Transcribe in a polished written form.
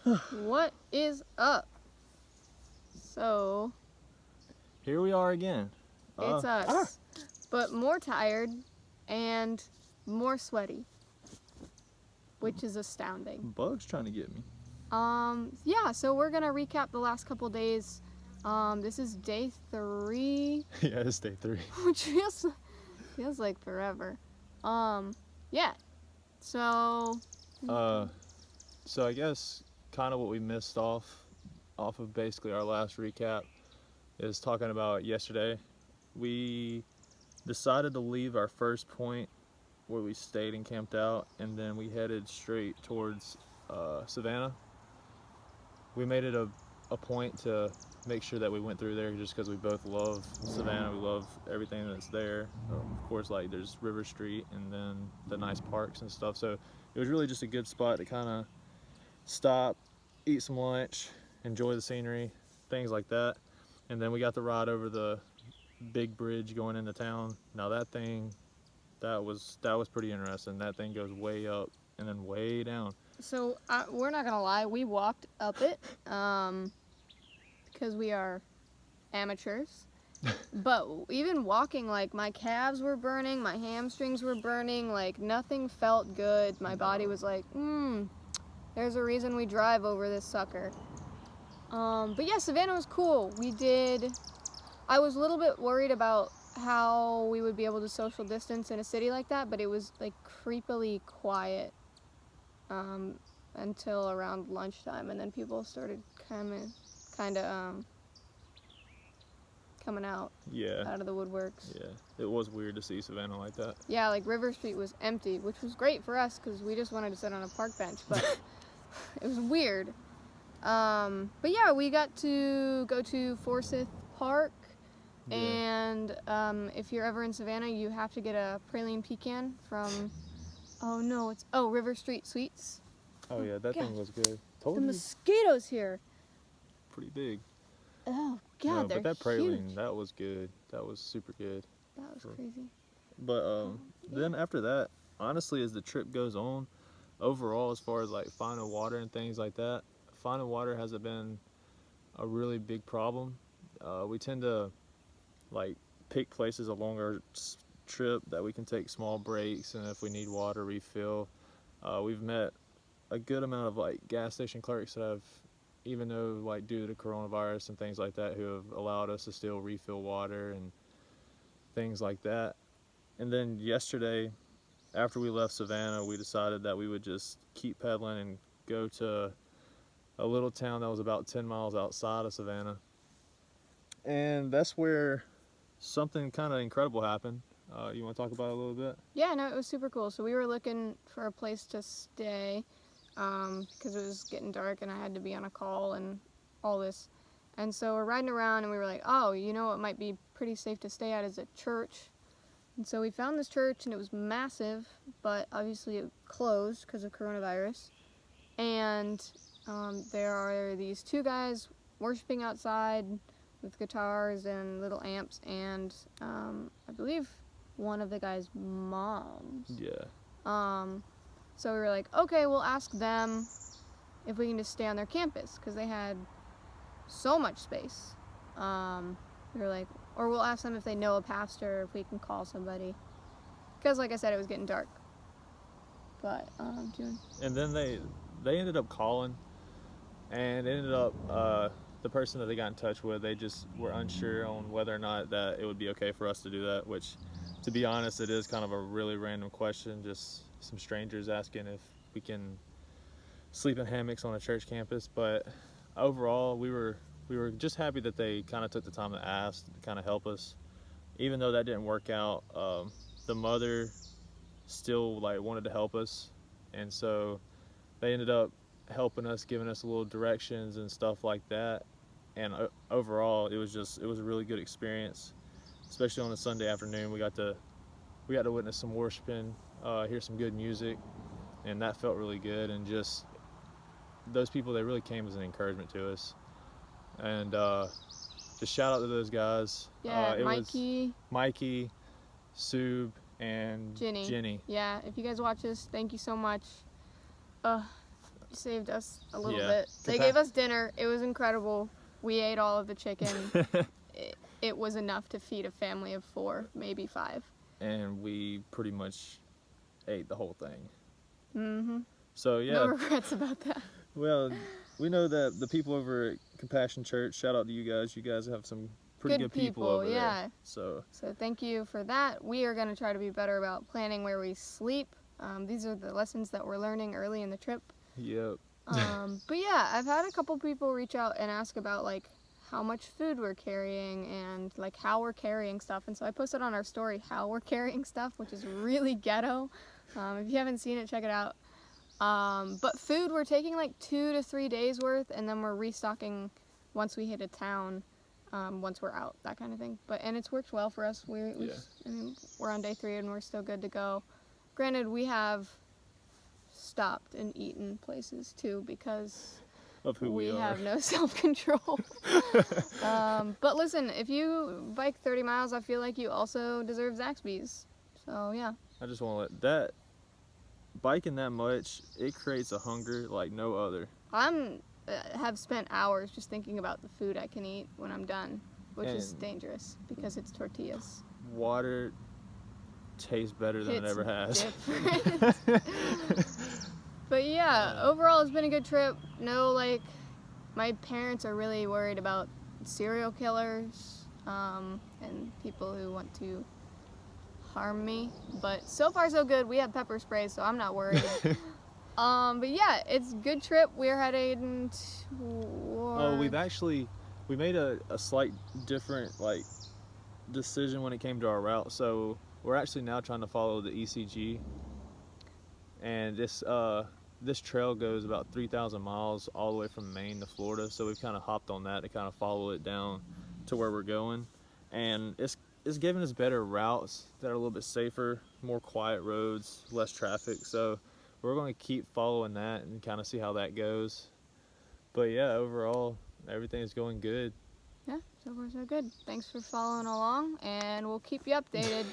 What is up? So, Here we are again. it's us, but more tired and more sweaty, which is astounding. Bug's trying to get me. Yeah, so we're gonna recap the last couple days. This is day 3, Yeah, it's day 3. which feels like forever. Yeah. So, So I guess kind of what we missed off of basically our last recap is talking about yesterday. We decided to leave our first point where we stayed and camped out, and then we headed straight towards Savannah. We made it a point to make sure that we went through there just because we both love Savannah. We love everything that's there. Of course, like there's River Street and then the nice parks and stuff. So it was really just a good spot to kind of stop, eat some lunch, enjoy the scenery, things like that. And then we got the ride over the big bridge going into town. Now that was pretty interesting. That thing goes way up and then way down. so we're not gonna lie, we walked up it, because we are amateurs. But even walking, like, my calves were burning, my hamstrings were burning, like, nothing felt good. My body was like, there's a reason we drive over this sucker. But yeah, Savannah was cool. I was a little bit worried about how we would be able to social distance in a city like that, but it was, like, creepily quiet until around lunchtime, and then people started kind of coming out Yeah. of the woodworks. Yeah, it was weird to see Savannah like that. Yeah, like River Street was empty, which was great for us because we just wanted to sit on a park bench, but it was weird. But yeah, we got to go to Forsyth Park, Yeah. and if you're ever in Savannah, you have to get a praline pecan from, River Street Sweets. Oh yeah, that God. thing was good. The Told you, mosquitoes here. pretty big. Oh God, No, they're but that praline, huge. that was good. That was super good. That was crazy. But then after that, honestly, as the trip goes on, overall, as far as like finding water and things like that, finding water hasn't been a really big problem. We tend to like pick places along our trip that we can take small breaks, and if we need water, refill. We've met a good amount of like gas station clerks that have, even though like due to coronavirus and things like that, who have allowed us to still refill water and things like that. And then yesterday, after we left Savannah, we decided that we would just keep pedaling and go to a little town that was about 10 miles outside of Savannah. And that's where something kind of incredible happened. You want to talk about it a little bit? Yeah, no, it was super cool. So we were looking for a place to stay because it was getting dark and I had to be on a call and all this. And so we're riding around and we were like, oh, you know what might be pretty safe to stay at is a church. And so we found this church and it was massive, but obviously it closed because of coronavirus. And there are these two guys worshiping outside with guitars and little amps, and I believe one of the guy's moms. Yeah. So we were like, okay, we'll ask them if we can just stay on their campus because they had so much space. We were like, or we'll ask them if they know a pastor, if we can call somebody. Because, like I said, it was getting dark. But, And then they ended up calling, and ended up the person that they got in touch with, they just were unsure on whether or not that it would be okay for us to do that, which, to be honest, it is kind of a really random question, just some strangers asking if we can sleep in hammocks on a church campus. But overall, we were just happy that they kind of took the time to ask, to kind of help us. Even though that didn't work out, the mother still like wanted to help us, and so they ended up helping us, giving us a little directions and stuff like that. And overall, it was a really good experience, especially on a Sunday afternoon. We got to witness some worshiping, hear some good music, and that felt really good. And just those people, they really came as an encouragement to us. And just shout out to those guys. yeah, It Mikey, was Mikey, Sub, and Jenny. Jenny. Yeah, if you guys watch this, thank you so much. saved us a little Yeah. bit. They gave us dinner. It was incredible. We ate all of the chicken. It was enough to feed a family of 4, maybe 5. And we pretty much ate the whole thing. Mm-hmm. So yeah. No regrets about that. Well, we know that the people over at Compassion Church, shout out to you guys. You guys have some pretty good people over yeah. there. So thank you for that. We are going to try to be better about planning where we sleep. These are the lessons that we're learning early in the trip. yep. But yeah, I've had a couple people reach out and ask about like how much food we're carrying and like how we're carrying stuff. And so I posted on our story how we're carrying stuff, which is really ghetto. If you haven't seen it, check it out. But food, we're taking like 2 to 3 days worth, and then we're restocking once we hit a town, once we're out, that kind of thing. And it's worked well for us. I mean, we're on day 3 and we're still good to go. Granted, we have stopped and eaten places too because Of who we are. have no self-control. But listen, if you bike 30 miles, I feel like you also deserve Zaxby's. So yeah. I just want to let that biking that much, it creates a hunger like no other. Have spent hours just thinking about the food I can eat when I'm done, which is And- dangerous because it's tortillas. Water tastes better than it It's ever has. different. But yeah, overall it's been a good trip. No, like, my parents are really worried about serial killers and people who want to harm me. But so far so good. We have pepper spray, so I'm not worried. But yeah, it's a good trip. We're heading Oh, we made a slight different like decision when it came to our route. So we're actually now trying to follow the ECG, and this trail goes about 3,000 miles all the way from Maine to Florida. So we've kind of hopped on that to kind of follow it down to where we're going, and it's giving us better routes that are a little bit safer, more quiet roads, less traffic. So we're going to keep following that and kind of see how that goes. But yeah, overall, everything is going good. Yeah, so far so good. Thanks for following along, and we'll keep you updated.